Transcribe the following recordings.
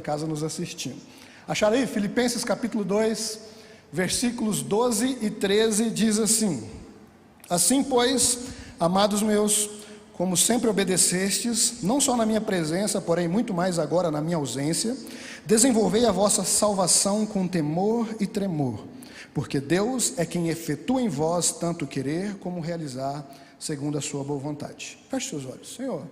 em casa nos assistindo. Acharam aí? Filipenses capítulo 2, versículos 12 e 13, diz assim: Assim, pois, amados meus, como sempre obedecestes, não só na minha presença, porém muito mais agora na minha ausência, desenvolvei a vossa salvação com temor e tremor, porque Deus é quem efetua em vós tanto querer como realizar segundo a sua boa vontade. Feche seus olhos. Senhor,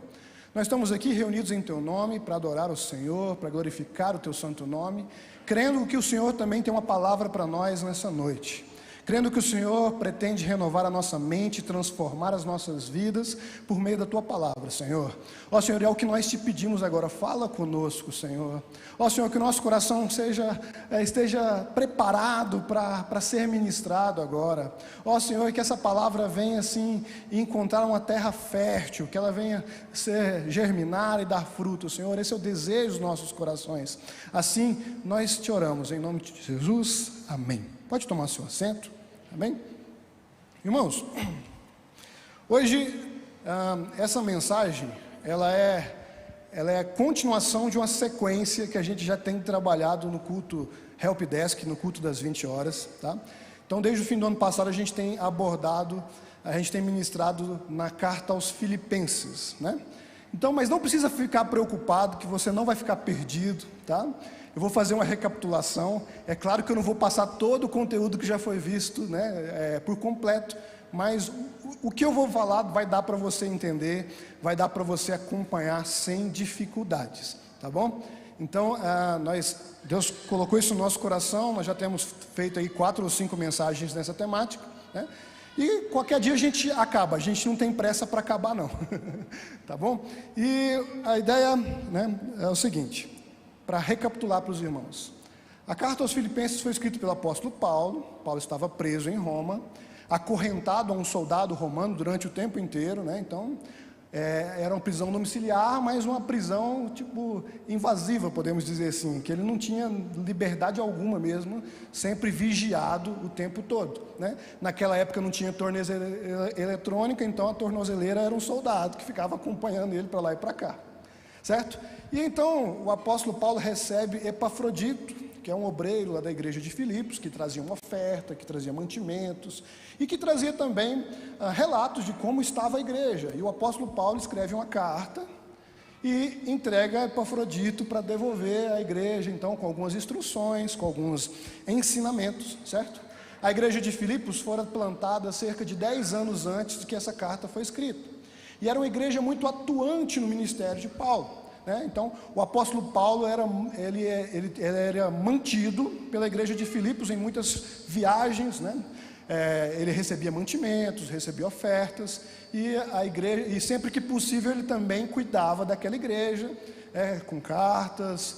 nós estamos aqui reunidos em Teu nome para adorar o Senhor, para glorificar o Teu santo nome, crendo que o Senhor também tem uma palavra para nós nessa noite, crendo que o Senhor pretende renovar a nossa mente, transformar as nossas vidas por meio da Tua palavra, Senhor. Ó Senhor, é o que nós te pedimos agora, fala conosco, Senhor. Ó Senhor, que o nosso coração esteja preparado para ser ministrado agora. Ó Senhor, que essa palavra venha assim encontrar uma terra fértil, que ela venha germinar e dar fruto, Senhor. Esse é o desejo dos nossos corações. Assim nós te oramos, em nome de Jesus, amém. Pode tomar seu assento. Amém? Irmãos, hoje essa mensagem ela é continuação de uma sequência que a gente já tem trabalhado no culto Help Desk, no culto das 20 horas, tá? Então desde o fim do ano passado a gente tem ministrado na carta aos Filipenses, né? Então, mas não precisa ficar preocupado que você não vai ficar perdido, tá? Eu vou fazer uma recapitulação. É claro que eu não vou passar todo o conteúdo que já foi visto, né, por completo, mas o que eu vou falar vai dar para você entender, vai dar para você acompanhar sem dificuldades, tá bom? Então, Deus colocou isso no nosso coração, nós já temos feito aí 4 ou 5 mensagens nessa temática, né? E qualquer dia a gente acaba, a gente não tem pressa para acabar não, tá bom? E a ideia, né, é o seguinte, para recapitular para os irmãos. A carta aos Filipenses foi escrita pelo apóstolo Paulo. Paulo estava preso em Roma, acorrentado a um soldado romano durante o tempo inteiro, né? Então, era uma prisão domiciliar, mas uma prisão tipo invasiva, podemos dizer assim, que ele não tinha liberdade alguma mesmo, sempre vigiado o tempo todo, né? Naquela época não tinha tornozeleira eletrônica, então a tornozeleira era um soldado que ficava acompanhando ele para lá e para cá, certo? E então o apóstolo Paulo recebe Epafrodito, que é um obreiro lá da igreja de Filipos, que trazia uma oferta, que trazia mantimentos, e que trazia também relatos de como estava a igreja. E o apóstolo Paulo escreve uma carta e entrega Epafrodito para devolver à igreja, então com algumas instruções, com alguns ensinamentos, certo? A igreja de Filipos fora plantada cerca de 10 anos antes de que essa carta foi escrita, e era uma igreja muito atuante no ministério de Paulo, né? Então o apóstolo Paulo era mantido pela igreja de Filipos em muitas viagens, né? Ele recebia mantimentos, recebia ofertas, e a igreja, e sempre que possível ele também cuidava daquela igreja, com cartas,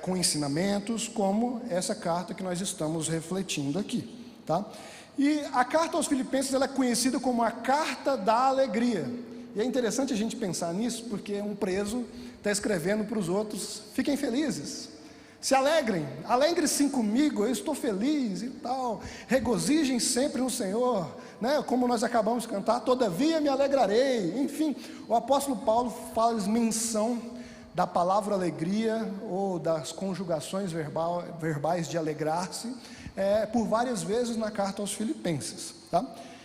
com ensinamentos, como essa carta que nós estamos refletindo aqui, tá? E a carta aos Filipenses ela é conhecida como a carta da alegria. E é interessante a gente pensar nisso, porque um preso está escrevendo para os outros: fiquem felizes, se alegrem, alegrem-se comigo, eu estou feliz e tal, regozijem sempre no Senhor, né? Como nós acabamos de cantar, todavia me alegrarei. Enfim, o apóstolo Paulo faz menção da palavra alegria, ou das conjugações verbais de alegrar-se, por várias vezes na carta aos Filipenses, tá?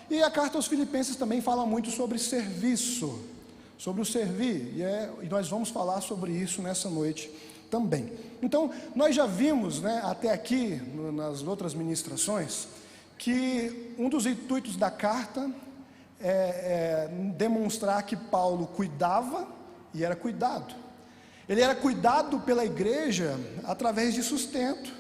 E a carta aos Filipenses também fala muito sobre serviço, sobre o servir, e nós vamos falar sobre isso nessa noite também. Então, nós já vimos, né, até aqui, nas outras ministrações, que um dos intuitos da carta é demonstrar que Paulo cuidava e era cuidado. Ele era cuidado pela igreja através de sustento,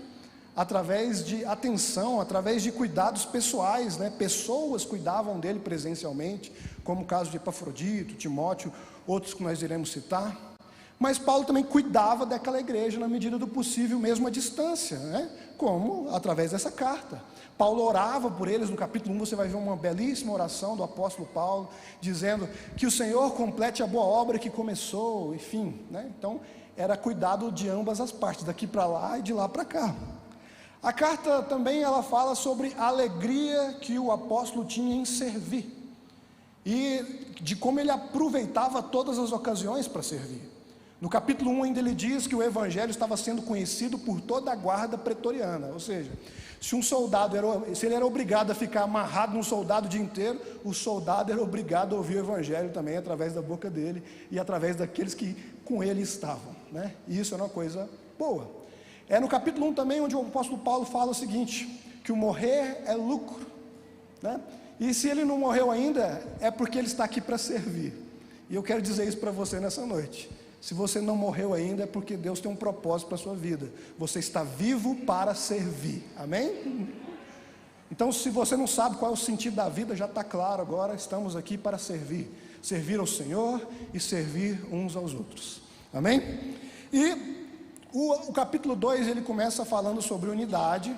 através de atenção, através de cuidados pessoais, né? Pessoas cuidavam dele presencialmente, como o caso de Epafrodito, Timóteo, outros que nós iremos citar. Mas Paulo também cuidava daquela igreja na medida do possível, mesmo à distância, né? Como através dessa carta. Paulo orava por eles. No capítulo 1 você vai ver uma belíssima oração do apóstolo Paulo, dizendo que o Senhor complete a boa obra que começou, enfim, né? Então era cuidado de ambas as partes, daqui para lá e de lá para cá. A carta também ela fala sobre a alegria que o apóstolo tinha em servir, e de como ele aproveitava todas as ocasiões para servir. No capítulo 1 ainda ele diz que o evangelho estava sendo conhecido por toda a guarda pretoriana, ou seja, se um soldado se ele era obrigado a ficar amarrado num soldado o dia inteiro, o soldado era obrigado a ouvir o evangelho também através da boca dele e através daqueles que com ele estavam, né? E isso era uma coisa boa. É no capítulo 1 também onde o apóstolo Paulo fala o seguinte, que o morrer é lucro, né? E se ele não morreu ainda, é porque ele está aqui para servir. E eu quero dizer isso para você nessa noite. Se você não morreu ainda, é porque Deus tem um propósito para a sua vida. Você está vivo para servir, amém? Então, se você não sabe qual é o sentido da vida, já está claro agora, estamos aqui para servir. Servir ao Senhor e servir uns aos outros, amém? E o capítulo 2, ele começa falando sobre unidade.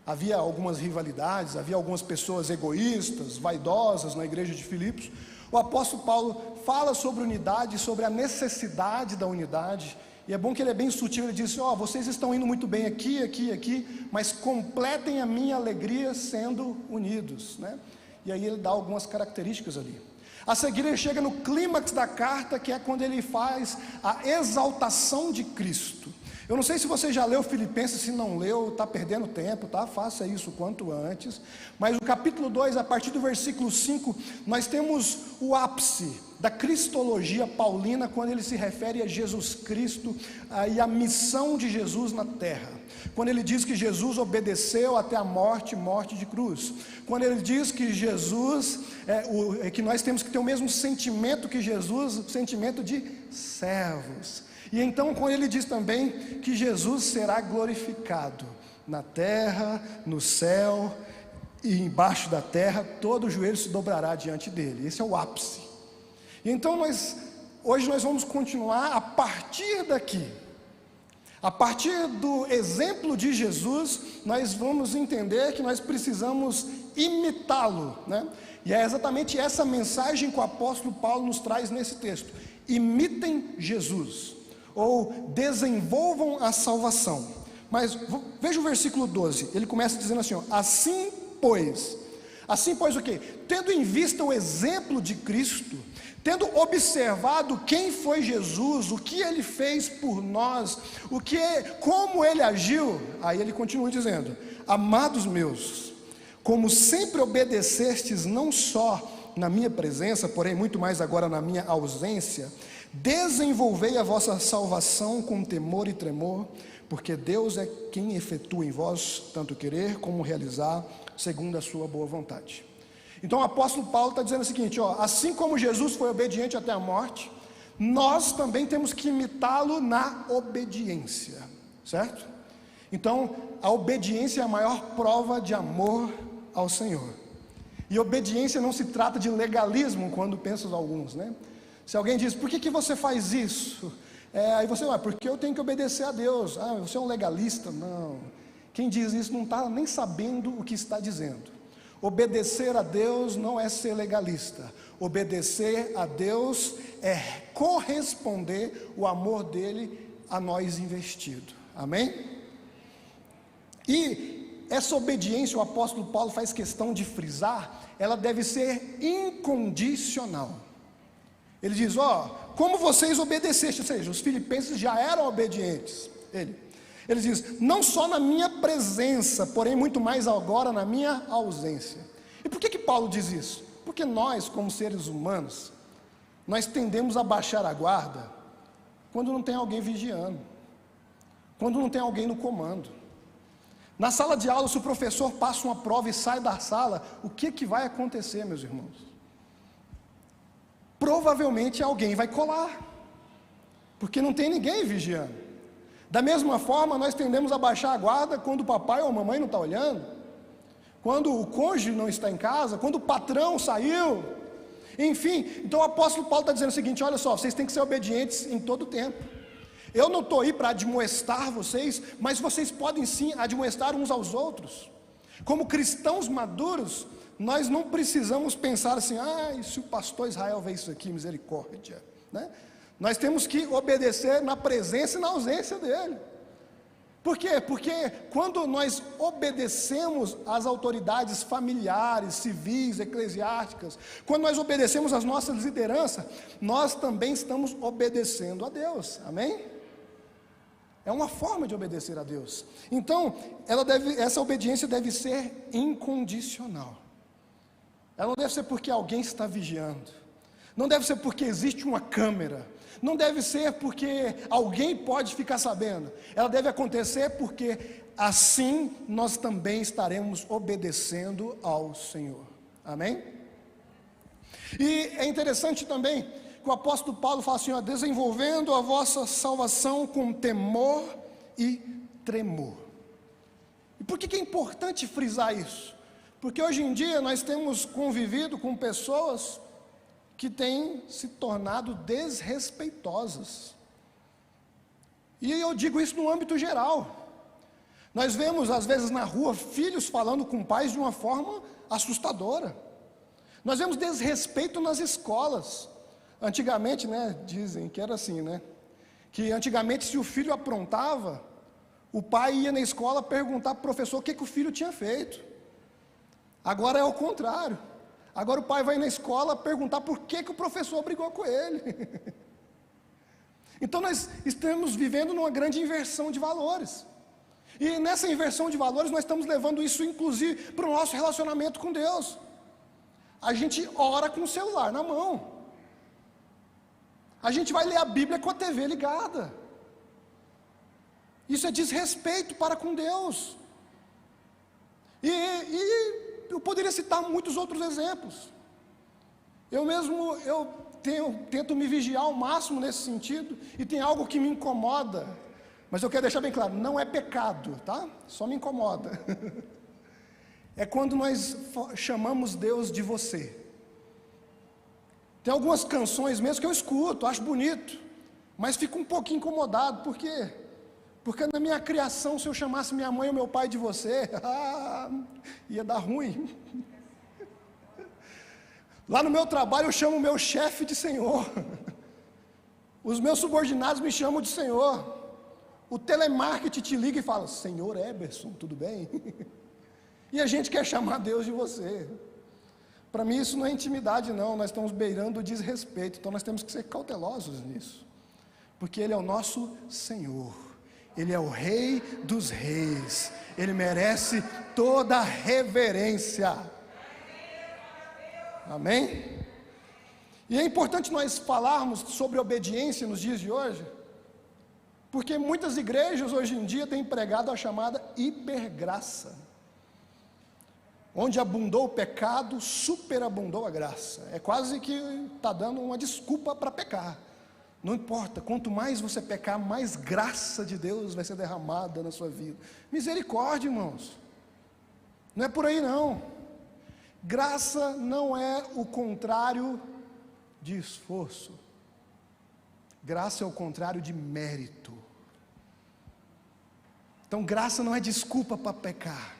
Havia algumas rivalidades, havia algumas pessoas egoístas, vaidosas na igreja de Filipos. O apóstolo Paulo fala sobre unidade, sobre a necessidade da unidade, e é bom que ele é bem sutil. Ele diz: vocês estão indo muito bem aqui, mas completem a minha alegria sendo unidos, né? E aí ele dá algumas características ali. A seguir ele chega no clímax da carta, que é quando ele faz a exaltação de Cristo. Eu não sei se você já leu Filipenses, se não leu, está perdendo tempo, tá? Faça isso o quanto antes. Mas o capítulo 2, a partir do versículo 5, nós temos o ápice da cristologia paulina, quando ele se refere a Jesus Cristo e a missão de Jesus na terra. Quando ele diz que Jesus obedeceu até a morte de cruz. Quando ele diz que Jesus, que nós temos que ter o mesmo sentimento que Jesus, o sentimento de servos. E então quando ele diz também que Jesus será glorificado na terra, no céu e embaixo da terra, todo joelho se dobrará diante dele. Esse é o ápice. E então hoje nós vamos continuar a partir daqui. A partir do exemplo de Jesus, nós vamos entender que nós precisamos imitá-lo, né? E é exatamente essa mensagem que o apóstolo Paulo nos traz nesse texto. Imitem Jesus, ou desenvolvam a salvação. Mas veja o versículo 12, ele começa dizendo assim, assim pois o quê? Tendo em vista o exemplo de Cristo, tendo observado quem foi Jesus, o que ele fez por nós, como ele agiu, aí ele continua dizendo: amados meus, como sempre obedecestes não só na minha presença, porém muito mais agora na minha ausência, desenvolvei a vossa salvação com temor e tremor, porque Deus é quem efetua em vós tanto querer como realizar, segundo a sua boa vontade. Então o apóstolo Paulo está dizendo o seguinte, assim como Jesus foi obediente até a morte, nós também temos que imitá-lo na obediência, certo? Então a obediência é a maior prova de amor ao Senhor. E obediência não se trata de legalismo, quando pensam alguns, né? Se alguém diz: por que você faz isso? Aí você vai: porque eu tenho que obedecer a Deus. Você é um legalista? Não. Quem diz isso não está nem sabendo o que está dizendo. Obedecer a Deus não é ser legalista. Obedecer a Deus é corresponder o amor dele a nós investido. Amém? E essa obediência, o apóstolo Paulo faz questão de frisar, ela deve ser incondicional. Ele diz: como vocês obedecessem, ou seja, os filipenses já eram obedientes. Ele diz: não só na minha presença, porém muito mais agora na minha ausência. E por que Paulo diz isso? Porque nós, como seres humanos, nós tendemos a baixar a guarda quando não tem alguém vigiando, quando não tem alguém no comando. Na sala de aula, se o professor passa uma prova e sai da sala, o que vai acontecer, meus irmãos? Provavelmente alguém vai colar, porque não tem ninguém vigiando. Da mesma forma, nós tendemos a baixar a guarda quando o papai ou a mamãe não está olhando, quando o cônjuge não está em casa, quando o patrão saiu, enfim. Então o apóstolo Paulo está dizendo o seguinte: olha só, vocês têm que ser obedientes em todo o tempo. Eu não estou aí para admoestar vocês, mas vocês podem sim admoestar uns aos outros. Como cristãos maduros, nós não precisamos pensar assim: e se o pastor Israel vê isso aqui, misericórdia, né? Nós temos que obedecer na presença e na ausência dele. Por quê? Porque quando nós obedecemos às autoridades familiares, civis, eclesiásticas, quando nós obedecemos às nossas lideranças, nós também estamos obedecendo a Deus, amém? É uma forma de obedecer a Deus. Então, essa obediência deve ser incondicional. Ela não deve ser porque alguém está vigiando, não deve ser porque existe uma câmera, não deve ser porque alguém pode ficar sabendo. Ela deve acontecer porque assim nós também estaremos obedecendo ao Senhor, amém? E é interessante também que o apóstolo Paulo fala assim, ó, desenvolvendo a vossa salvação com temor e tremor. E por que é importante frisar isso? Porque hoje em dia nós temos convivido com pessoas que têm se tornado desrespeitosas. E eu digo isso no âmbito geral. Nós vemos às vezes na rua filhos falando com pais de uma forma assustadora. Nós vemos desrespeito nas escolas. Antigamente, né, dizem que era assim, né? Que antigamente se o filho aprontava, o pai ia na escola perguntar para o professor o que o filho tinha feito. Agora é o contrário. Agora o pai vai na escola perguntar por que o professor brigou com ele. Então nós estamos vivendo numa grande inversão de valores. E nessa inversão de valores nós estamos levando isso inclusive para o nosso relacionamento com Deus. A gente ora com o celular na mão. A gente vai ler a Bíblia com a TV ligada. Isso é desrespeito para com Deus. E eu poderia citar muitos outros exemplos. Eu mesmo, tento me vigiar ao máximo nesse sentido, e tem algo que me incomoda, mas eu quero deixar bem claro, não é pecado, tá? Só me incomoda. É quando nós chamamos Deus de você. Tem algumas canções mesmo que eu escuto, acho bonito, mas fico um pouquinho incomodado, por quê? Porque na minha criação, se eu chamasse minha mãe ou meu pai de você, ia dar ruim. Lá no meu trabalho eu chamo o meu chefe de Senhor. Os meus subordinados me chamam de Senhor. O telemarketing te liga e fala, Senhor Eberson, tudo bem? E a gente quer chamar Deus de você. Para mim isso não é intimidade não, nós estamos beirando o desrespeito, então nós temos que ser cautelosos nisso. Porque Ele é o nosso Senhor. Ele é o Rei dos Reis, Ele merece toda a reverência, amém? E é importante nós falarmos sobre obediência nos dias de hoje, porque muitas igrejas hoje em dia têm pregado a chamada hipergraça, onde abundou o pecado, superabundou a graça, é quase que está dando uma desculpa para pecar. Não importa, quanto mais você pecar, mais graça de Deus vai ser derramada na sua vida. Misericórdia, irmãos. Não é por aí não. Graça não é o contrário de esforço. Graça é o contrário de mérito. Então graça não é desculpa para pecar.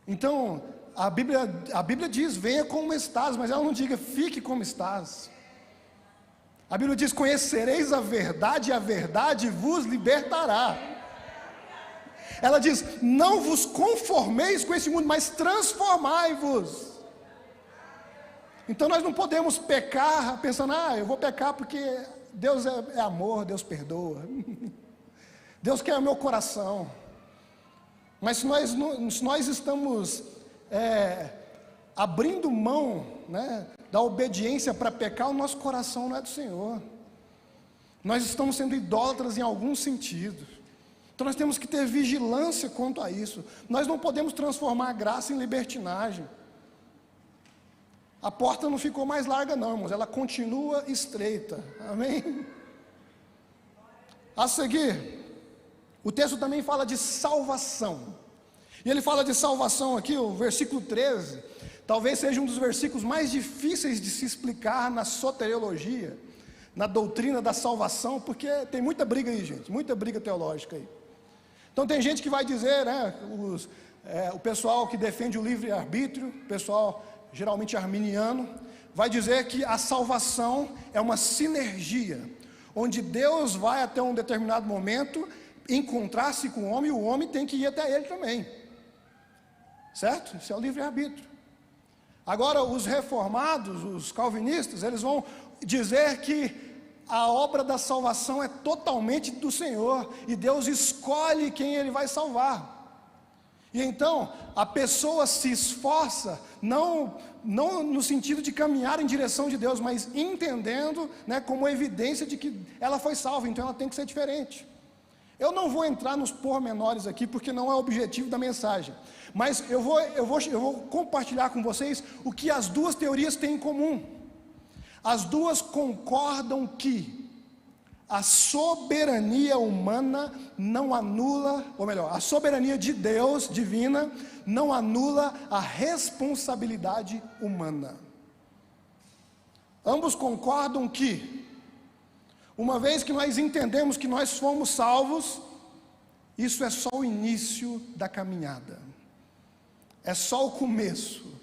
Então a Bíblia diz, venha como estás, mas ela não diga, fique como estás. A Bíblia diz, conhecereis a verdade e a verdade vos libertará. Ela diz, não vos conformeis com esse mundo, mas transformai-vos. Então nós não podemos pecar pensando, eu vou pecar porque Deus é amor, Deus perdoa. Deus quer o meu coração. Mas se nós estamos abrindo mão, né, da obediência para pecar, o nosso coração não é do Senhor. Nós estamos sendo idólatras em algum sentido. Então nós temos que ter vigilância quanto a isso. Nós não podemos transformar a graça em libertinagem. A porta não ficou mais larga não, irmãos, ela continua estreita, amém? A seguir, o texto também fala de salvação. E ele fala de salvação aqui, o versículo 13, talvez seja um dos versículos mais difíceis de se explicar na soteriologia, na doutrina da salvação, porque tem muita briga aí, gente, muita briga teológica aí. Então tem gente que vai dizer, né, o pessoal que defende o livre-arbítrio, o pessoal geralmente arminiano, vai dizer que a salvação é uma sinergia, onde Deus vai até um determinado momento encontrar-se com o homem tem que ir até ele também. Certo? Isso é o livre-arbítrio. Agora, os reformados, os calvinistas, eles vão dizer que a obra da salvação é totalmente do Senhor, e Deus escolhe quem Ele vai salvar. E então, a pessoa se esforça, não no sentido de caminhar em direção de Deus, mas entendendo, né, como evidência de que ela foi salva, então ela tem que ser diferente. Eu não vou entrar nos pormenores aqui, porque não é o objetivo da mensagem, mas eu vou compartilhar com vocês o que as duas teorias têm em comum. As duas concordam que a soberania humana não anula, ou melhor, a soberania de Deus, divina, não anula a responsabilidade humana. Ambos concordam que, uma vez que nós entendemos que nós fomos salvos, isso é só o início da caminhada, é só o começo.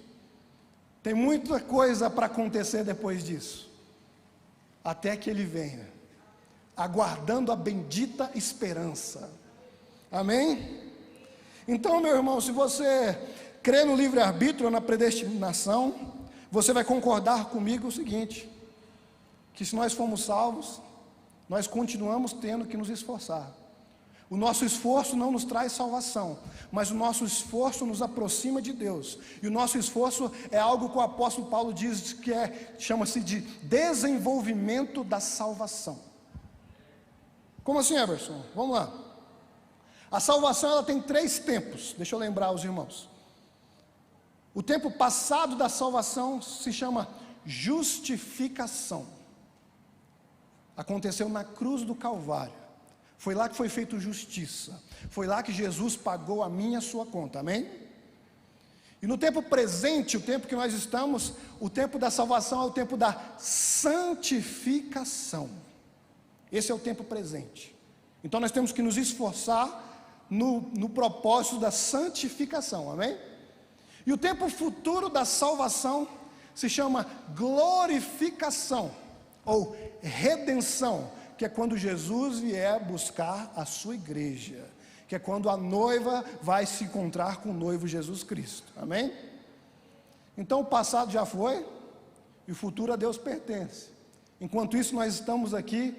Tem muita coisa para acontecer depois disso, até que Ele venha, aguardando a bendita esperança. Amém? Então, meu irmão, se você crê no livre-arbítrio ou na predestinação, você vai concordar comigo o seguinte: que se nós fomos salvos, nós continuamos tendo que nos esforçar. O nosso esforço não nos traz salvação, mas o nosso esforço nos aproxima de Deus. E o nosso esforço é algo que o apóstolo Paulo diz que chama-se de desenvolvimento da salvação. Como assim, Everson? Vamos lá. A salvação, ela tem 3 tempos, deixa eu lembrar os irmãos. O tempo passado da salvação se chama justificação. Aconteceu na cruz do Calvário. Foi lá que foi feita justiça. Foi lá que Jesus pagou a minha e a sua conta, amém? E no tempo presente, o tempo que nós estamos, o tempo da salvação é o tempo da santificação. Esse é o tempo presente. Então nós temos que nos esforçar no propósito da santificação, amém? E o tempo futuro da salvação se chama glorificação, ou redenção, que é quando Jesus vier buscar a sua igreja, que é quando a noiva vai se encontrar com o noivo Jesus Cristo, amém? Então o passado já foi, e o futuro a Deus pertence. Enquanto isso, nós estamos aqui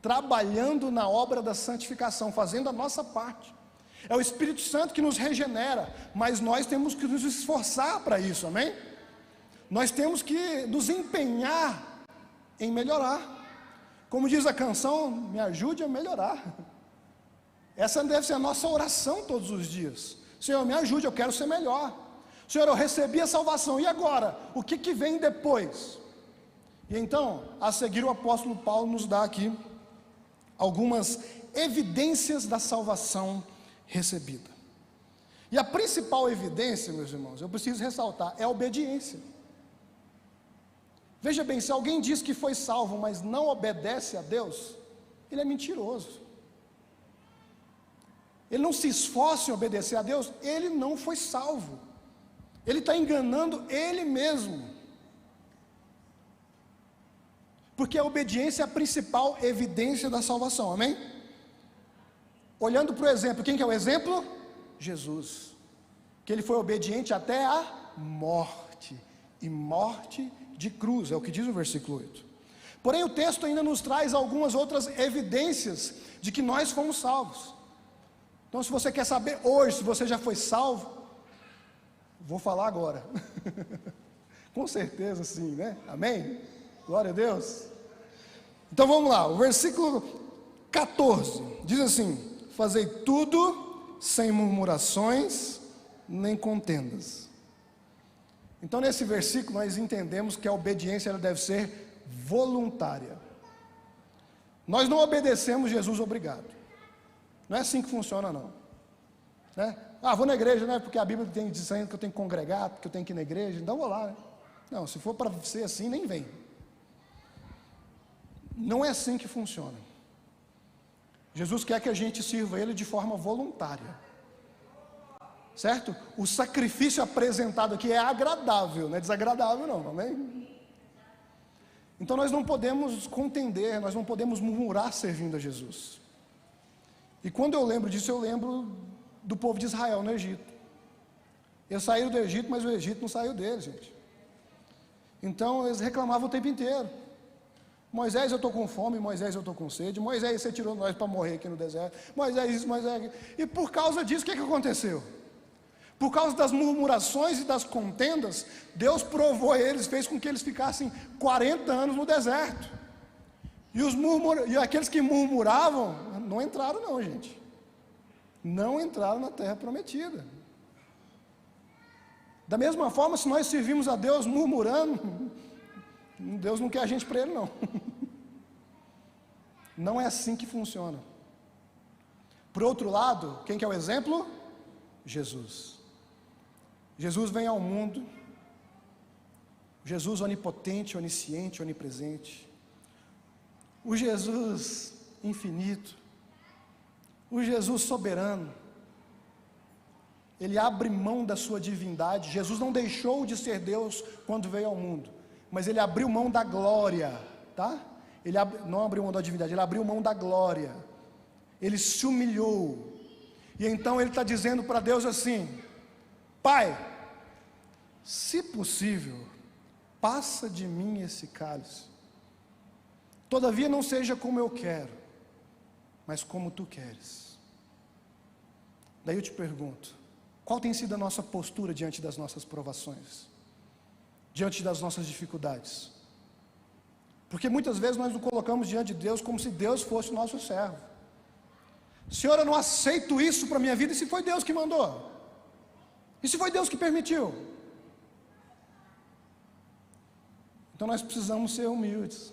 trabalhando na obra da santificação, fazendo a nossa parte. É o Espírito Santo que nos regenera, mas nós temos que nos esforçar para isso, amém? Nós temos que nos empenhar em melhorar. Como diz a canção, me ajude a melhorar. Essa deve ser a nossa oração todos os dias. Senhor, me ajude, eu quero ser melhor. Senhor, eu recebi a salvação, e agora? O que vem depois? E então, a seguir o apóstolo Paulo nos dá aqui algumas evidências da salvação recebida. E a principal evidência, meus irmãos, eu preciso ressaltar, é a obediência. Veja bem, se alguém diz que foi salvo, mas não obedece a Deus, ele é mentiroso. Ele não se esforça em obedecer a Deus, ele não foi salvo. Ele está enganando ele mesmo. Porque a obediência é a principal evidência da salvação, amém? Olhando para o exemplo, quem que é o exemplo? Jesus. Que ele foi obediente até a morte, e morte de cruz, é o que diz o versículo 8. Porém o texto ainda nos traz algumas outras evidências de que nós fomos salvos. Então, se você quer saber hoje se você já foi salvo, vou falar agora. Com certeza sim, né? Amém? Glória a Deus. Então vamos lá, o versículo 14 diz assim: fazei tudo sem murmurações nem contendas. Então nesse versículo nós entendemos que a obediência ela deve ser voluntária. Nós não obedecemos Jesus obrigado. Não é assim que funciona não, né? Vou na igreja, né? Porque a Bíblia tem dizendo que eu tenho que congregar, que eu tenho que ir na igreja, então vou lá, né? Não, se for para ser assim, nem vem. Não é assim que funciona. Jesus quer que a gente sirva Ele de forma voluntária, certo? O sacrifício apresentado aqui é agradável, não é desagradável não, amém? Então nós não podemos contender, nós não podemos murmurar servindo a Jesus. E quando eu lembro disso, eu lembro do povo de Israel no Egito. Eles saíram do Egito, mas o Egito não saiu deles, gente. Então eles reclamavam o tempo inteiro. Moisés, eu estou com fome, Moisés, eu estou com sede, Moisés, você tirou nós para morrer aqui no deserto, Moisés, isso, Moisés... E por causa disso, o que aconteceu? Por causa das murmurações e das contendas, Deus provou eles, fez com que eles ficassem 40 anos no deserto. E aqueles que murmuravam, não entraram não, gente. Não entraram na terra prometida. Da mesma forma, se nós servimos a Deus murmurando, Deus não quer a gente para Ele, não. Não é assim que funciona. Por outro lado, quem que é o exemplo? Jesus. Jesus vem ao mundo, Jesus onipotente, onisciente, onipresente, o Jesus infinito, o Jesus soberano. Ele abre mão da sua divindade. Jesus não deixou de ser Deus quando veio ao mundo, mas ele abriu mão da glória, tá? Não abriu mão da divindade, ele abriu mão da glória. Ele se humilhou. E então ele está dizendo para Deus assim: Pai, se possível, passa de mim esse cálice. Todavia não seja como eu quero, mas como tu queres. Daí eu te pergunto, qual tem sido a nossa postura diante das nossas provações? Diante das nossas dificuldades? Porque muitas vezes nós nos colocamos diante de Deus como se Deus fosse o nosso servo. Senhor, eu não aceito isso para a minha vida. E se foi Deus que mandou? E se foi Deus que permitiu? Então nós precisamos ser humildes.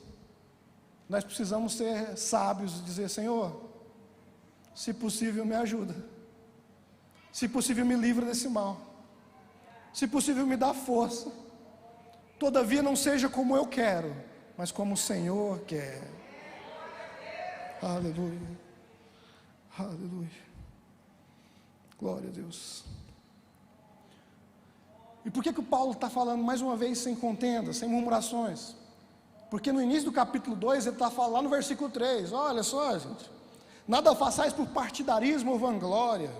Nós precisamos ser sábios e dizer: Senhor, se possível me ajuda. Se possível me livra desse mal. Se possível me dá força. Todavia não seja como eu quero, mas como o Senhor quer. Aleluia. Aleluia. Glória a Deus. E por que o Paulo está falando mais uma vez sem contenda, sem murmurações? Porque no início do capítulo 2, ele está falando lá no versículo 3, olha só, gente, nada façais por partidarismo ou vanglória.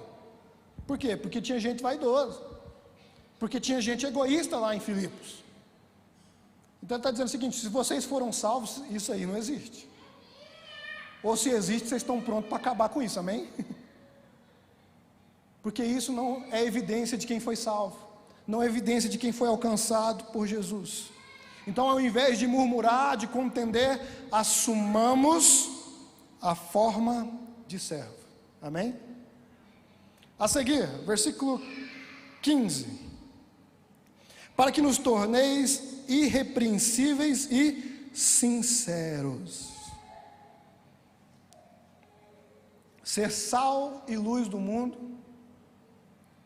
Por quê? Porque tinha gente vaidosa, porque tinha gente egoísta lá em Filipos. Então ele está dizendo o seguinte: se vocês foram salvos, isso aí não existe. Ou se existe, vocês estão prontos para acabar com isso, amém? Porque isso não é evidência de quem foi salvo, não é evidência de quem foi alcançado por Jesus. Então, ao invés de murmurar, de contender, assumamos a forma de servo, amém? A seguir, versículo 15: para que nos torneis irrepreensíveis e sinceros. Ser sal e luz do mundo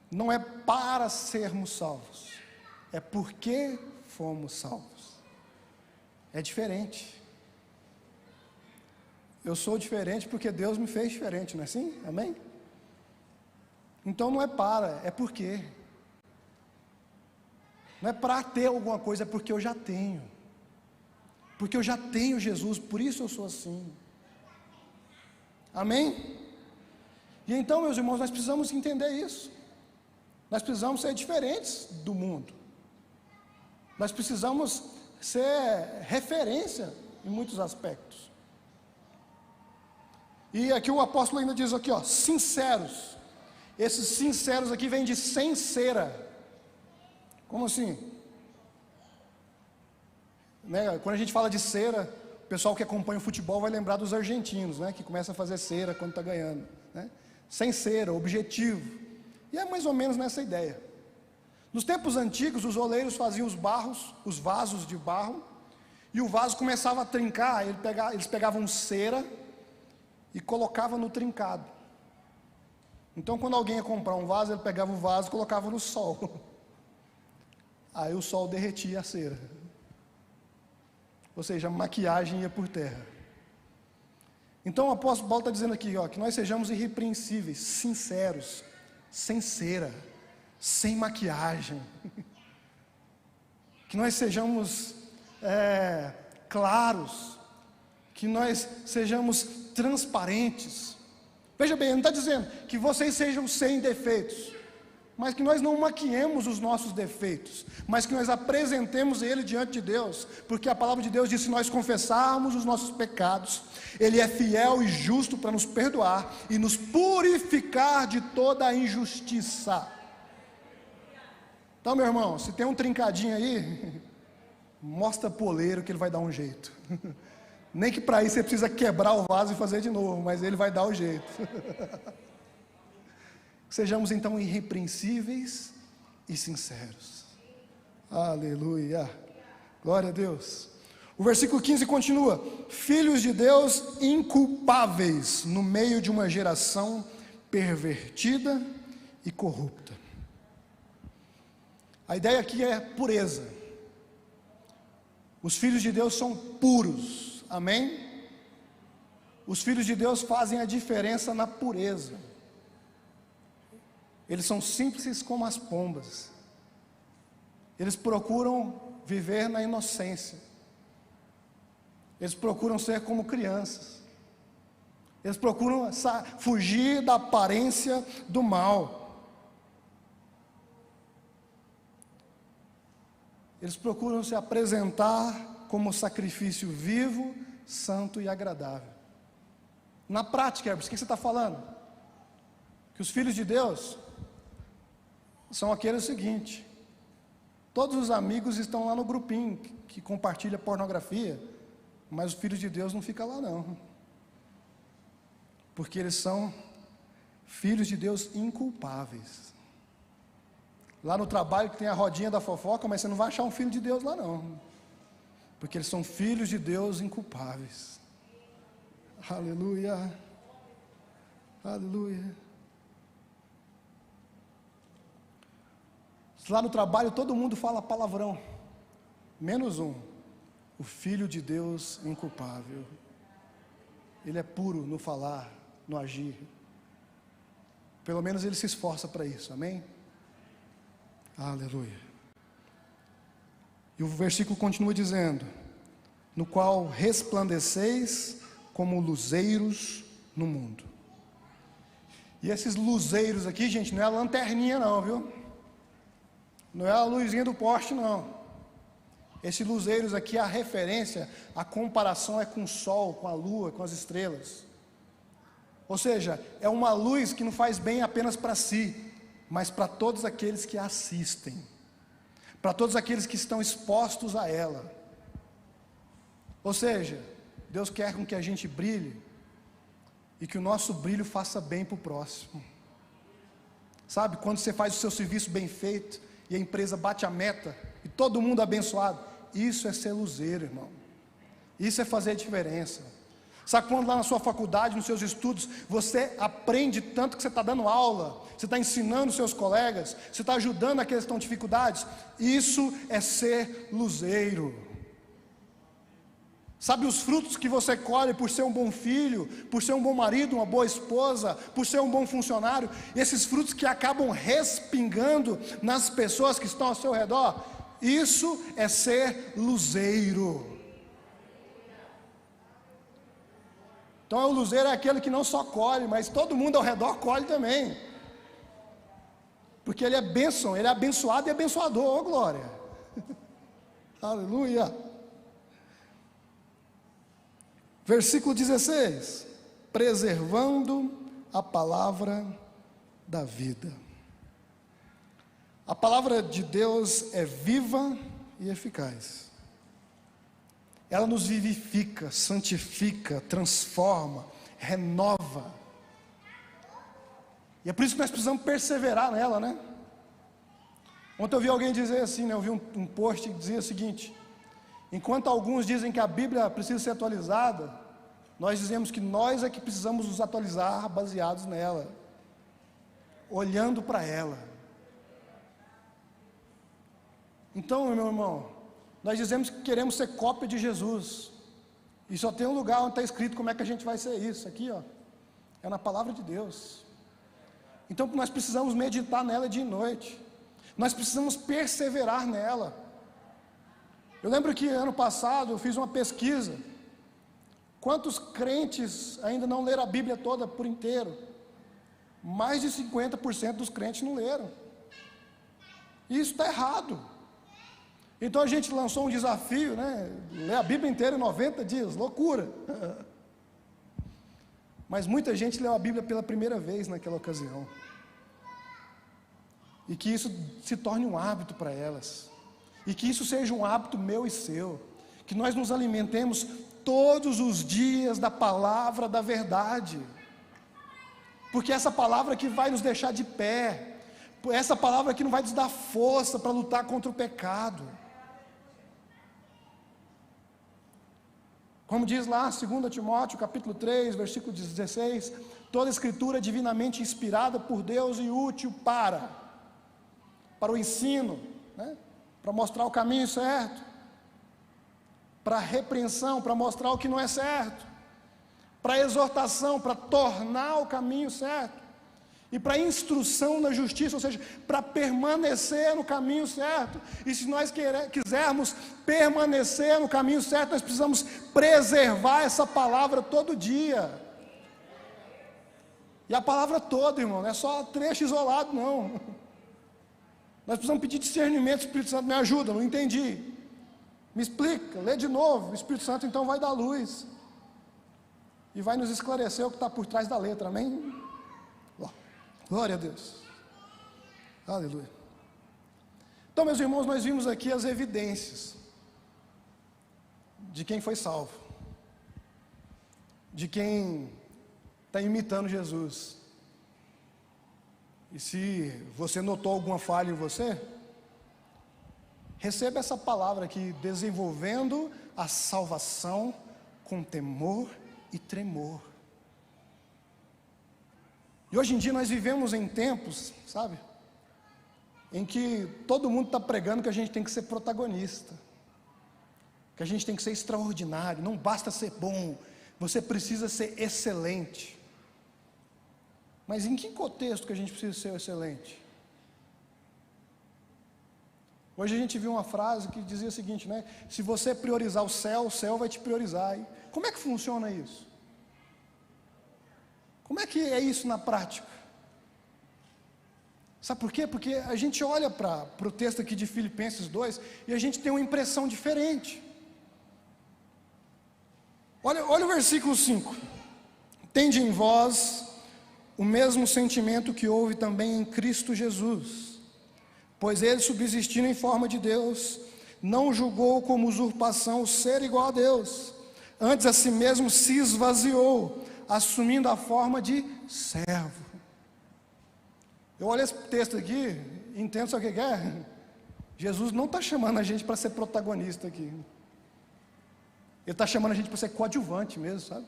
não é para sermos salvos, é porque fomos salvos. É diferente. Eu sou diferente porque Deus me fez diferente, não é assim? Amém? Então não é para, é porque. Não é para ter alguma coisa, é porque eu já tenho. Porque eu já tenho Jesus, por isso eu sou assim. Amém? E então, meus irmãos, nós precisamos entender isso. Nós precisamos ser diferentes do mundo. Nós precisamos ser referência em muitos aspectos. E aqui o apóstolo ainda diz aqui, ó, sinceros. Esses sinceros aqui vêm de sem cera. Como assim? Né? Quando a gente fala de cera, o pessoal que acompanha o futebol vai lembrar dos argentinos, né? Que começa a fazer cera quando está ganhando, né? Sem cera, objetivo. E é mais ou menos nessa ideia. Nos tempos antigos, os oleiros faziam os vasos de barro, e o vaso começava a trincar. Eles pegavam cera e colocavam no trincado. Então, quando alguém ia comprar um vaso, ele pegava o vaso e colocava no sol. Aí o sol derretia a cera. Ou seja, a maquiagem ia por terra. Então o apóstolo Paulo está dizendo aqui, ó, que nós sejamos irrepreensíveis, sinceros, sem cera, sem maquiagem. Que nós sejamos claros, que nós sejamos transparentes. Veja bem, ele não está dizendo que vocês sejam sem defeitos, mas que nós não maquiemos os nossos defeitos, mas que nós apresentemos ele diante de Deus, porque a palavra de Deus diz: se nós confessarmos os nossos pecados, ele é fiel e justo para nos perdoar e nos purificar de toda a injustiça. Então, meu irmão, se tem um trincadinho aí, mostra pro oleiro que ele vai dar um jeito. Nem que para isso você precisa quebrar o vaso e fazer de novo, mas ele vai dar o jeito. Sejamos então irrepreensíveis e sinceros. Aleluia, glória a Deus. O versículo 15 continua: filhos de Deus inculpáveis no meio de uma geração pervertida e corrupta. A ideia aqui é pureza. Os filhos de Deus são puros, amém? Os filhos de Deus fazem a diferença na pureza. Eles são simples como as pombas. Eles procuram viver na inocência. Eles procuram ser como crianças. Eles procuram fugir da aparência do mal. Eles procuram se apresentar como sacrifício vivo, santo e agradável. Na prática, Herbert, o que você está falando? Que os filhos de Deus são aqueles seguinte: todos os amigos estão lá no grupinho que compartilha pornografia, mas os filhos de Deus não ficam lá não, porque eles são filhos de Deus inculpáveis. Lá no trabalho que tem a rodinha da fofoca, mas você não vai achar um filho de Deus lá não, porque eles são filhos de Deus inculpáveis. Aleluia, aleluia. Lá no trabalho todo mundo fala palavrão, menos um: o filho de Deus inculpável. Ele é puro no falar, no agir. Pelo menos ele se esforça para isso, amém? Aleluia. E o versículo continua dizendo: no qual resplandeceis como luzeiros no mundo. E esses luzeiros aqui, gente, não é a lanterninha não, viu? Não é a luzinha do poste não. Esses luzeiros aqui, a referência, a comparação é com o sol, com a lua, com as estrelas. Ou seja, é uma luz que não faz bem apenas para si, mas para todos aqueles que a assistem, para todos aqueles que estão expostos a ela. Ou seja, Deus quer com que a gente brilhe e que o nosso brilho faça bem para o próximo. Sabe, quando você faz o seu serviço bem feito e a empresa bate a meta e todo mundo abençoado, isso é ser luzeiro, irmão. Isso é fazer a diferença. Sabe quando lá na sua faculdade, nos seus estudos, você aprende tanto que você está dando aula, você está ensinando seus colegas, você está ajudando aqueles que estão em dificuldades? Isso é ser luzeiro. Sabe os frutos que você colhe por ser um bom filho, por ser um bom marido, uma boa esposa, por ser um bom funcionário? Esses frutos que acabam respingando nas pessoas que estão ao seu redor, isso é ser luzeiro. Então o luzeiro é aquele que não só colhe, mas todo mundo ao redor colhe também. Porque ele é bênção, ele é abençoado e abençoador, oh glória. Aleluia. Versículo 16: preservando a palavra da vida. A palavra de Deus é viva e eficaz. Ela nos vivifica, santifica, transforma, renova. E é por isso que nós precisamos perseverar nela, né? Ontem eu vi alguém dizer assim, né? Eu vi um post que dizia o seguinte: enquanto alguns dizem que a Bíblia precisa ser atualizada, nós dizemos que nós é que precisamos nos atualizar baseados nela, olhando para ela. Então, meu irmão, nós dizemos que queremos ser cópia de Jesus, e só tem um lugar onde está escrito como é que a gente vai ser isso. Aqui, ó, é na palavra de Deus. Então nós precisamos meditar nela dia e noite, nós precisamos perseverar nela. Eu lembro que ano passado eu fiz uma pesquisa: quantos crentes ainda não leram a Bíblia toda por inteiro? mais de 50% dos crentes não leram. E isso está errado. Então a gente lançou um desafio, né? Ler a Bíblia inteira em 90 dias, loucura. Mas muita gente leu a Bíblia pela primeira vez naquela ocasião. E que isso se torne um hábito para elas. E que isso seja um hábito meu e seu. Que nós nos alimentemos todos os dias da palavra da verdade. Porque essa palavra que vai nos deixar de pé. Essa palavra que não vai nos dar força para lutar contra o pecado. Como diz lá 2 Timóteo, capítulo 3, versículo 16, toda a escritura é divinamente inspirada por Deus e útil para o ensino, né? Para mostrar o caminho certo, para a repreensão, para mostrar o que não é certo, para a exortação, para tornar o caminho certo, e para a instrução na justiça, ou seja, para permanecer no caminho certo. E se nós quisermos permanecer no caminho certo, nós precisamos preservar essa palavra todo dia. E a palavra toda, irmão, não é só trecho isolado, não. Nós precisamos pedir discernimento. Espírito Santo, me ajuda, não entendi. Me explica, lê de novo. O Espírito Santo então vai dar luz e vai nos esclarecer o que está por trás da letra, amém? Glória a Deus. Aleluia. Então, meus irmãos, nós vimos aqui as evidências de quem foi salvo, de quem está imitando Jesus. E se você notou alguma falha em você, receba essa palavra aqui: desenvolvendo a salvação com temor e tremor. E hoje em dia nós vivemos em tempos, sabe, em que todo mundo está pregando que a gente tem que ser protagonista, que a gente tem que ser extraordinário, não basta ser bom, você precisa ser excelente. Mas em que contexto que a gente precisa ser excelente? Hoje a gente viu uma frase que dizia o seguinte, né? Se você priorizar o céu vai te priorizar. E como é que funciona isso? Como é que é isso na prática? Sabe por quê? Porque a gente olha para o texto aqui de Filipenses 2 e a gente tem uma impressão diferente. Olha o versículo 5. Tende em vós o mesmo sentimento que houve também em Cristo Jesus, pois ele, subsistindo em forma de Deus, não julgou como usurpação o ser igual a Deus, antes a si mesmo se esvaziou, assumindo a forma de servo. Eu olho esse texto aqui e entendo só o que é. Jesus não está chamando a gente para ser protagonista aqui. Ele está chamando a gente para ser coadjuvante mesmo, sabe?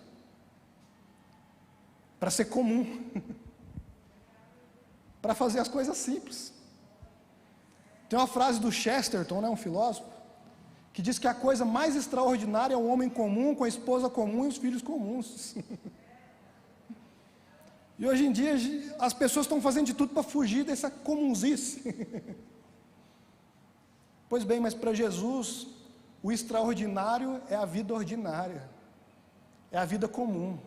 Para ser comum. Para fazer as coisas simples. Tem uma frase do Chesterton, né, um filósofo, que diz que a coisa mais extraordinária é um homem comum, com a esposa comum e os filhos comuns. E hoje em dia as pessoas estão fazendo de tudo para fugir dessa comunzice. Pois bem, mas para Jesus, o extraordinário é a vida ordinária, é a vida comum.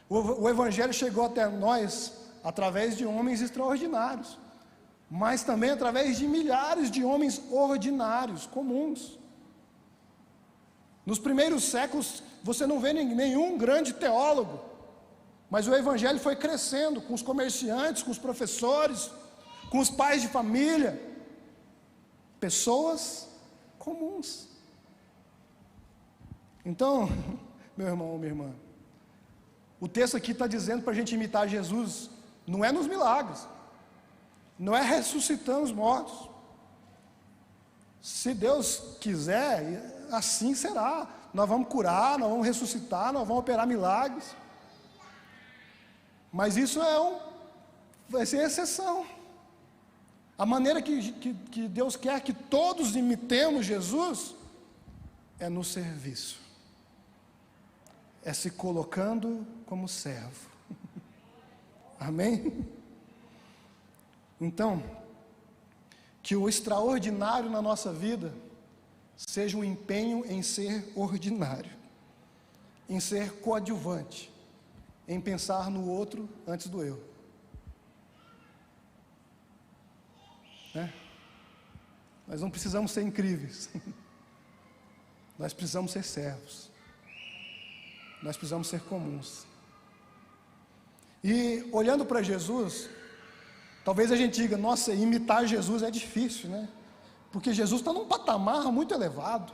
O Evangelho chegou até nós através de homens extraordinários, mas também através de milhares de homens ordinários, comuns. Nos primeiros séculos, você não vê nenhum grande teólogo, mas o Evangelho foi crescendo com os comerciantes, com os professores, com os pais de família, pessoas comuns. Então, meu irmão, minha irmã, o texto aqui está dizendo para a gente imitar Jesus, não é nos milagres, não é ressuscitando os mortos. Se Deus quiser, assim será. Nós vamos curar, nós vamos ressuscitar, nós vamos operar milagres. Mas isso vai ser exceção. A maneira que Deus quer que todos imitemos Jesus é no serviço. É se colocando como servo. Amém? Então, que o extraordinário na nossa vida seja um empenho em ser ordinário, em ser coadjuvante, em pensar no outro antes do eu. né? Nós não precisamos ser incríveis. Nós precisamos ser servos. Nós precisamos ser comuns. E olhando para Jesus, talvez a gente diga, nossa, imitar Jesus é difícil, né? Porque Jesus está num patamar muito elevado.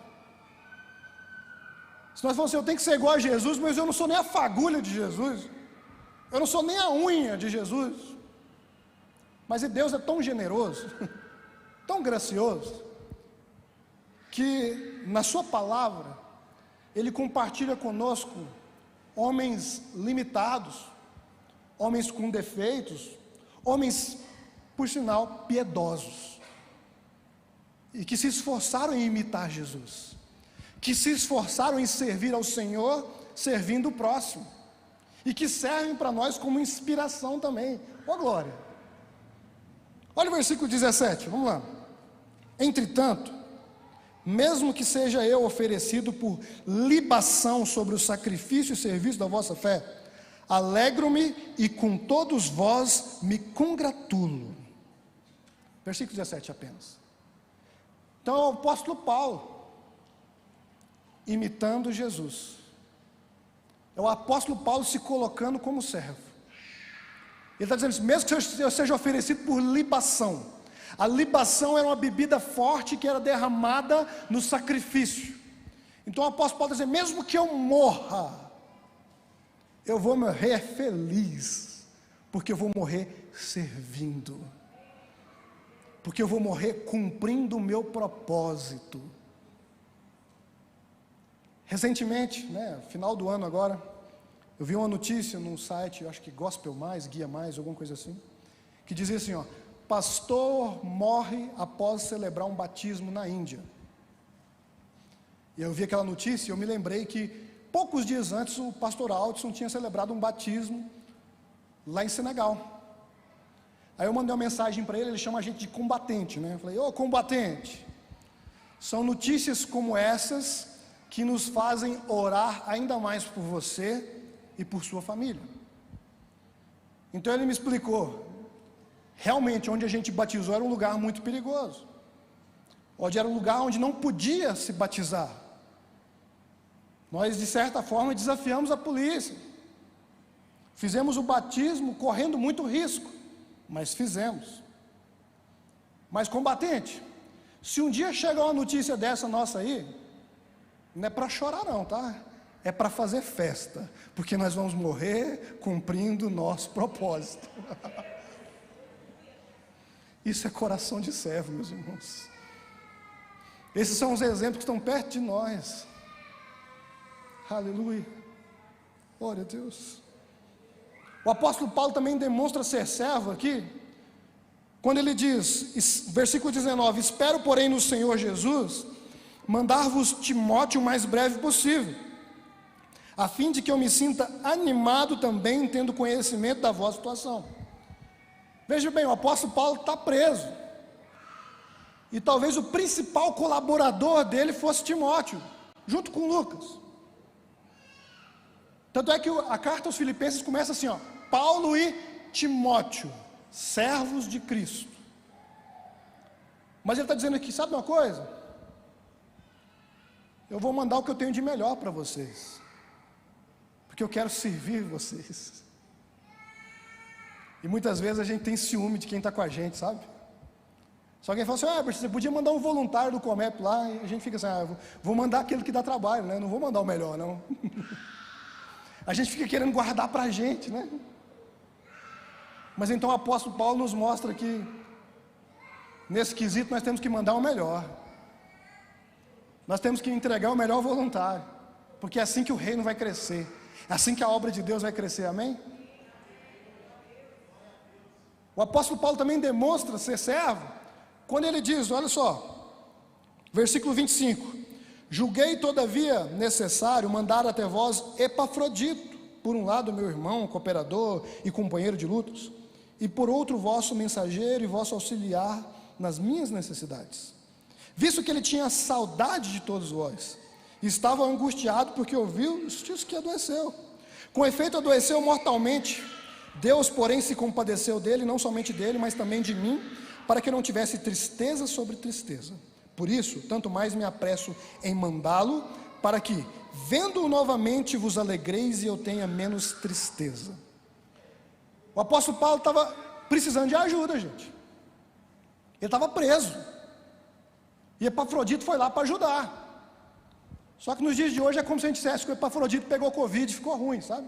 Se nós falamos assim, eu tenho que ser igual a Jesus, mas eu não sou nem a fagulha de Jesus, eu não sou nem a unha de Jesus. Mas Deus é tão generoso, tão gracioso, que na sua palavra, Ele compartilha conosco homens limitados, homens com defeitos, homens, por sinal, piedosos, e que se esforçaram em imitar Jesus, que se esforçaram em servir ao Senhor, servindo o próximo, e que servem para nós como inspiração também. Ó glória! Olha o versículo 17, vamos lá. Entretanto, mesmo que seja eu oferecido por libação sobre o sacrifício e serviço da vossa fé, alegro-me e com todos vós me congratulo. Versículo 17 apenas. Então é o apóstolo Paulo imitando Jesus. É o apóstolo Paulo se colocando como servo. Ele está dizendo isso, mesmo que eu seja oferecido por libação. A libação era uma bebida forte que era derramada no sacrifício. Então o apóstolo Paulo está dizendo, mesmo que eu morra, eu vou morrer feliz, porque eu vou morrer servindo, porque eu vou morrer cumprindo o meu propósito. Recentemente, final do ano agora, eu vi uma notícia num site, acho que Gospel Mais, Guia Mais, alguma coisa assim, que dizia assim, pastor morre após celebrar um batismo na Índia. E eu vi aquela notícia e eu me lembrei que poucos dias antes o pastor Aldson tinha celebrado um batismo lá em Senegal. Aí eu mandei uma mensagem para ele, ele chama a gente de combatente, né? Eu falei, combatente, são notícias como essas que nos fazem orar ainda mais por você e por sua família. Então ele me explicou, realmente onde a gente batizou era um lugar muito perigoso, onde era um lugar onde não podia se batizar. Nós de certa forma desafiamos a polícia, fizemos o batismo correndo muito risco, mas fizemos. Mas combatente, se um dia chegar uma notícia dessa nossa aí, não é para chorar não, tá? É para fazer festa, porque nós vamos morrer cumprindo o nosso propósito. Isso é coração de servo, meus irmãos. Esses são os exemplos que estão perto de nós. Aleluia. Glória a Deus. O apóstolo Paulo também demonstra ser servo aqui, quando ele diz, versículo 19, espero porém no Senhor Jesus, mandar-vos Timóteo o mais breve possível, a fim de que eu me sinta animado também, tendo conhecimento da vossa situação. Veja bem, o apóstolo Paulo está preso, e talvez o principal colaborador dele fosse Timóteo, junto com Lucas. Tanto é que a carta aos Filipenses começa assim, Paulo e Timóteo, servos de Cristo. Mas ele está dizendo aqui, sabe uma coisa? Eu vou mandar o que eu tenho de melhor para vocês, porque eu quero servir vocês. E muitas vezes a gente tem ciúme de quem está com a gente, sabe? Se alguém fala assim, você podia mandar um voluntário do Comep lá, e a gente fica assim, vou mandar aquele que dá trabalho, né? Não vou mandar o melhor, não. A gente fica querendo guardar para a gente, né? Mas então o apóstolo Paulo nos mostra que, nesse quesito, nós temos que mandar o melhor. Nós temos que entregar o melhor voluntário, porque é assim que o reino vai crescer, é assim que a obra de Deus vai crescer, amém? O apóstolo Paulo também demonstra ser servo, quando ele diz, olha só, versículo 25, julguei todavia necessário mandar até vós Epafrodito, por um lado meu irmão, cooperador e companheiro de lutas, e por outro vosso mensageiro e vosso auxiliar nas minhas necessidades, visto que ele tinha saudade de todos vós, e estava angustiado porque ouviu isso que adoeceu, com efeito adoeceu mortalmente. Deus porém se compadeceu dele, não somente dele, mas também de mim, para que não tivesse tristeza sobre tristeza. Por isso, tanto mais me apresso em mandá-lo, para que, vendo-o novamente, vos alegreis e eu tenha menos tristeza. O apóstolo Paulo estava precisando de ajuda, gente. Ele estava preso. E Epafrodito foi lá para ajudar. Só que nos dias de hoje é como se a gente dissesse que o Epafrodito pegou Covid e ficou ruim, sabe?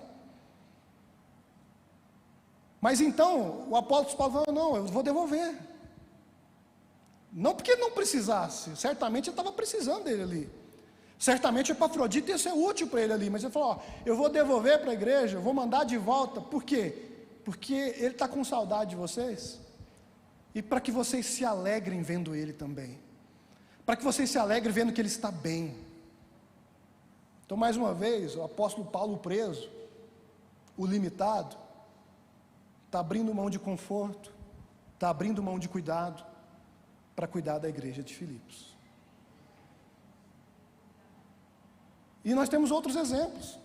Mas então, o apóstolo Paulo falou, não, eu vou devolver. Não porque ele não precisasse, certamente ele estava precisando dele ali. Certamente o Epafrodito ia ser útil para ele ali, mas ele falou, ó, eu vou devolver para a igreja, eu vou mandar de volta. Por quê? Porque ele está com saudade de vocês. E para que vocês se alegrem vendo ele também. Para que vocês se alegrem vendo que ele está bem. Então, mais uma vez, o apóstolo Paulo preso, o limitado, está abrindo mão de conforto, está abrindo mão de cuidado, para cuidar da igreja de Filipos. E nós temos outros exemplos.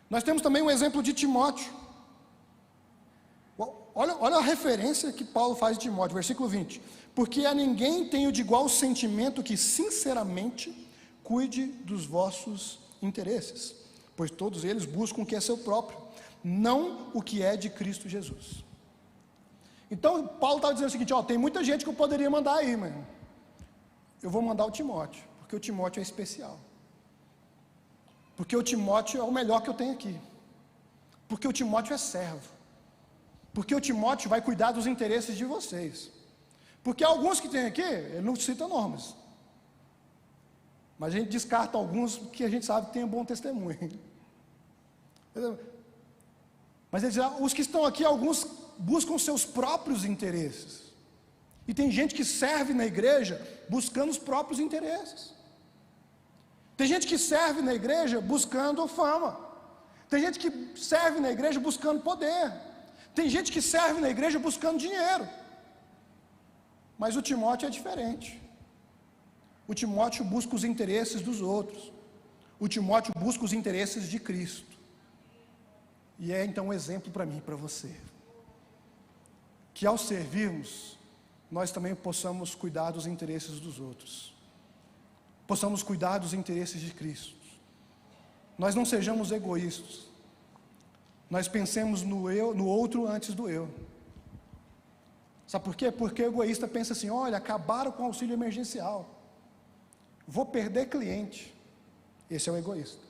Nós temos também um exemplo de Timóteo. Olha a referência que Paulo faz de Timóteo, versículo 20. Porque a ninguém tenho de igual sentimento que sinceramente cuide dos vossos interesses, pois todos eles buscam o que é seu próprio, não o que é de Cristo Jesus. Então Paulo estava dizendo o seguinte, ó, tem muita gente que eu poderia mandar aí, mas eu vou mandar o Timóteo, porque o Timóteo é especial. Porque o Timóteo é o melhor que eu tenho aqui. Porque o Timóteo é servo. Porque o Timóteo vai cuidar dos interesses de vocês. Porque alguns que tem aqui, ele não cita nomes. Mas a gente descarta alguns que a gente sabe que tem um bom testemunho. Mas ele diz, os que estão aqui, alguns buscam seus próprios interesses. E tem gente que serve na igreja buscando os próprios interesses. Tem gente que serve na igreja buscando fama. Tem gente que serve na igreja buscando poder. Tem gente que serve na igreja buscando dinheiro. Mas o Timóteo é diferente. O Timóteo busca os interesses dos outros. O Timóteo busca os interesses de Cristo. E é então um exemplo para mim e para você. Que ao servirmos, nós também possamos cuidar dos interesses dos outros. Possamos cuidar dos interesses de Cristo. Nós não sejamos egoístas. Nós pensemos no eu, no outro antes do eu. Sabe por quê? Porque o egoísta pensa assim, olha, acabaram com o auxílio emergencial. Vou perder cliente. Esse é o egoísta.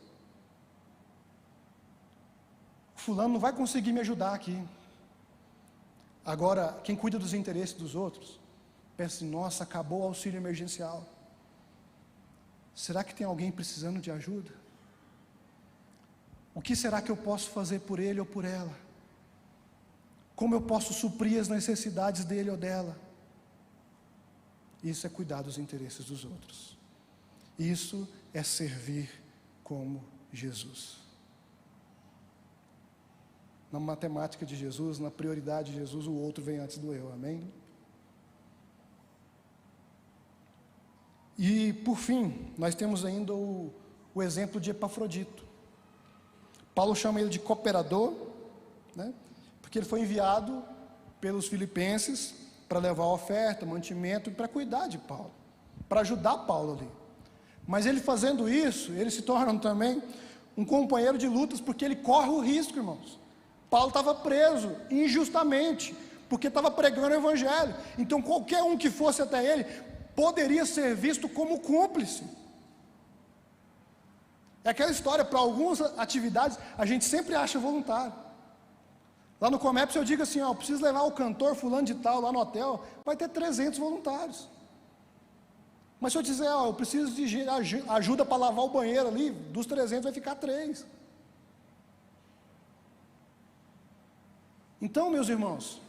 Fulano não vai conseguir me ajudar aqui. Agora, quem cuida dos interesses dos outros, pensa assim, nossa, acabou o auxílio emergencial. Será que tem alguém precisando de ajuda? O que será que eu posso fazer por ele ou por ela? Como eu posso suprir as necessidades dele ou dela? Isso é cuidar dos interesses dos outros. Isso é servir como Jesus. Na matemática de Jesus, na prioridade de Jesus, o outro vem antes do eu, amém? E por fim, nós temos ainda o exemplo de Epafrodito. Paulo chama ele de cooperador, né? Porque ele foi enviado pelos filipenses para levar a oferta, mantimento, para cuidar de Paulo, para ajudar Paulo ali. Mas ele fazendo isso, ele se torna também um companheiro de lutas, porque ele corre o risco, irmãos. Paulo estava preso injustamente, porque estava pregando o evangelho. Então qualquer um que fosse até ele, poderia ser visto como cúmplice. É aquela história, para algumas atividades, a gente sempre acha voluntário. Lá no Comeps eu digo assim, ó, eu preciso levar o cantor fulano de tal lá no hotel, vai ter 300 voluntários. Mas se eu dizer, ó, eu preciso de ajuda para lavar o banheiro ali, dos 300 vai ficar 3. Então, meus irmãos,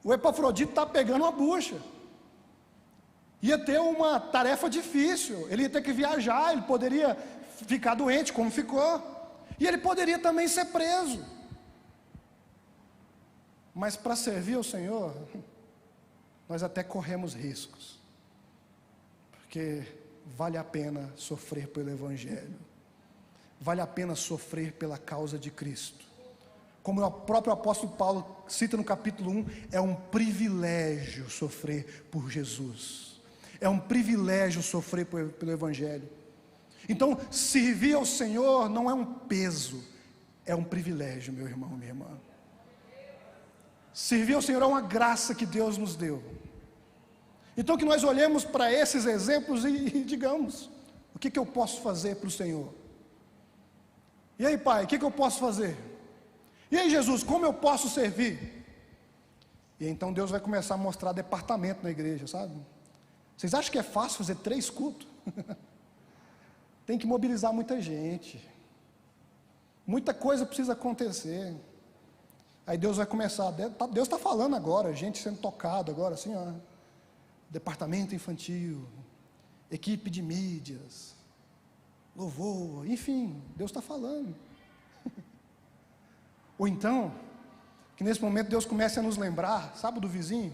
o Epafrodito está pegando uma bucha. Ia ter uma tarefa difícil, ele ia ter que viajar, ele poderia ficar doente, como ficou, e ele poderia também ser preso. Mas para servir ao Senhor, nós até corremos riscos, porque vale a pena sofrer pelo Evangelho, vale a pena sofrer pela causa de Cristo, Como o próprio apóstolo Paulo cita no capítulo 1, é um privilégio sofrer por Jesus. É um privilégio sofrer pelo Evangelho. Então, servir ao Senhor não é um peso, é um privilégio, meu irmão, minha irmã. Servir ao Senhor é uma graça que Deus nos deu. Então que nós olhemos para esses exemplos e digamos, o que eu posso fazer para o Senhor? E aí, Pai, o que eu posso fazer? E aí, Jesus, como eu posso servir? E então Deus vai começar a mostrar departamento na igreja, sabe? Vocês acham que é fácil fazer 3 cultos? Tem que mobilizar muita gente. Muita coisa precisa acontecer. Aí Deus vai começar, Deus está falando agora, gente sendo tocado agora, assim, ó. Departamento infantil, equipe de mídias, louvor, enfim, Deus está falando. Ou então, que nesse momento Deus comece a nos lembrar, sabe do vizinho,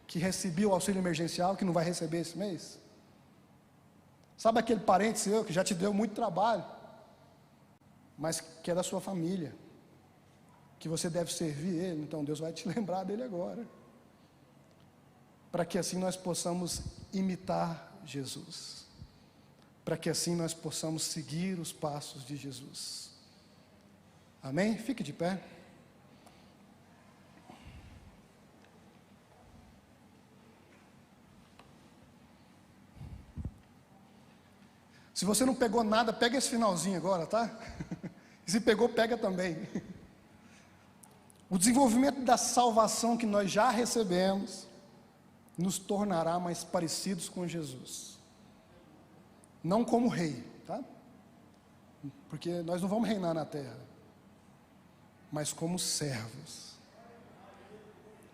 que recebeu o auxílio emergencial, que não vai receber esse mês? Sabe aquele parente seu, que já te deu muito trabalho, mas que é da sua família, que você deve servir ele, então Deus vai te lembrar dele agora, para que assim nós possamos imitar Jesus, para que assim nós possamos seguir os passos de Jesus. Amém? Fique de pé. Se você não pegou nada, pega esse finalzinho agora, tá? E se pegou, pega também. O desenvolvimento da salvação que nós já recebemos nos tornará mais parecidos com Jesus. Não como rei, tá? Porque nós não vamos reinar na terra, mas como servos.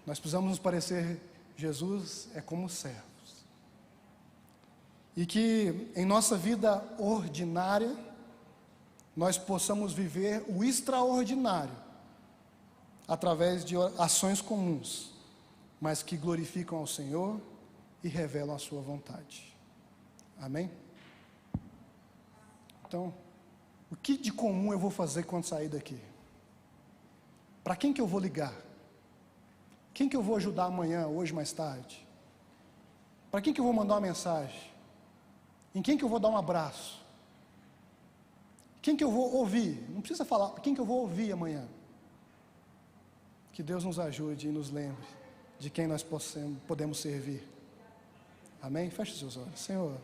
Nós precisamos nos parecer, Jesus é como servos. E que em nossa vida ordinária, nós possamos viver o extraordinário, através de ações comuns, mas que glorificam ao Senhor e revelam a sua vontade. Amém? Então, o que de comum eu vou fazer quando sair daqui? Para quem que eu vou ligar? Quem que eu vou ajudar amanhã, hoje, mais tarde? Para quem que eu vou mandar uma mensagem? Em quem que eu vou dar um abraço? Quem que eu vou ouvir? Não precisa falar, quem que eu vou ouvir amanhã? Que Deus nos ajude e nos lembre de quem nós podemos servir. Amém? Feche seus olhos. Senhor,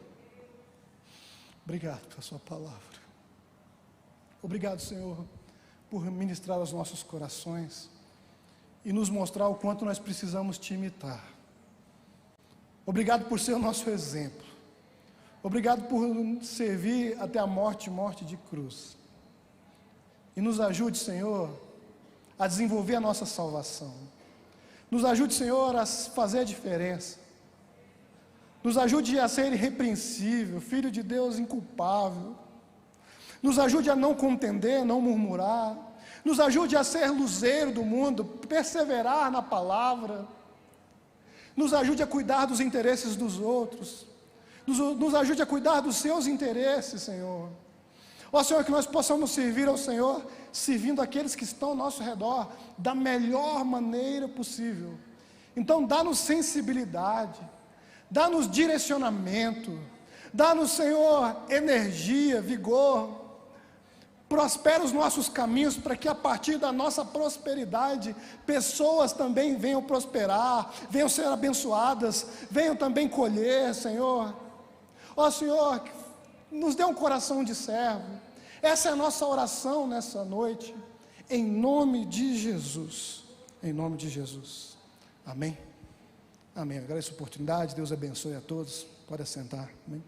obrigado pela sua palavra. Obrigado, Senhor, por ministrar aos nossos corações e nos mostrar o quanto nós precisamos te imitar. Obrigado por ser o nosso exemplo. Obrigado por servir até a morte de cruz. E nos ajude, Senhor, a desenvolver a nossa salvação. Nos ajude, Senhor, a fazer a diferença. Nos ajude a ser irrepreensível, Filho de Deus inculpável. Nos ajude a não contender, não murmurar. Nos ajude a ser luzeiro do mundo, perseverar na palavra. Nos ajude a cuidar dos interesses dos outros. Nos ajude a cuidar dos seus interesses, Senhor. Ó Senhor, que nós possamos servir ao Senhor, servindo aqueles que estão ao nosso redor, da melhor maneira possível. Então dá-nos sensibilidade, dá-nos direcionamento, dá-nos, Senhor, energia, vigor. Prospera os nossos caminhos, para que a partir da nossa prosperidade, pessoas também venham prosperar, venham ser abençoadas, venham também colher, Senhor. Ó Senhor, nos dê um coração de servo. Essa é a nossa oração nessa noite, em nome de Jesus. Em nome de Jesus. Amém. Amém. Agradeço a oportunidade. Deus abençoe a todos. Pode assentar. Amém.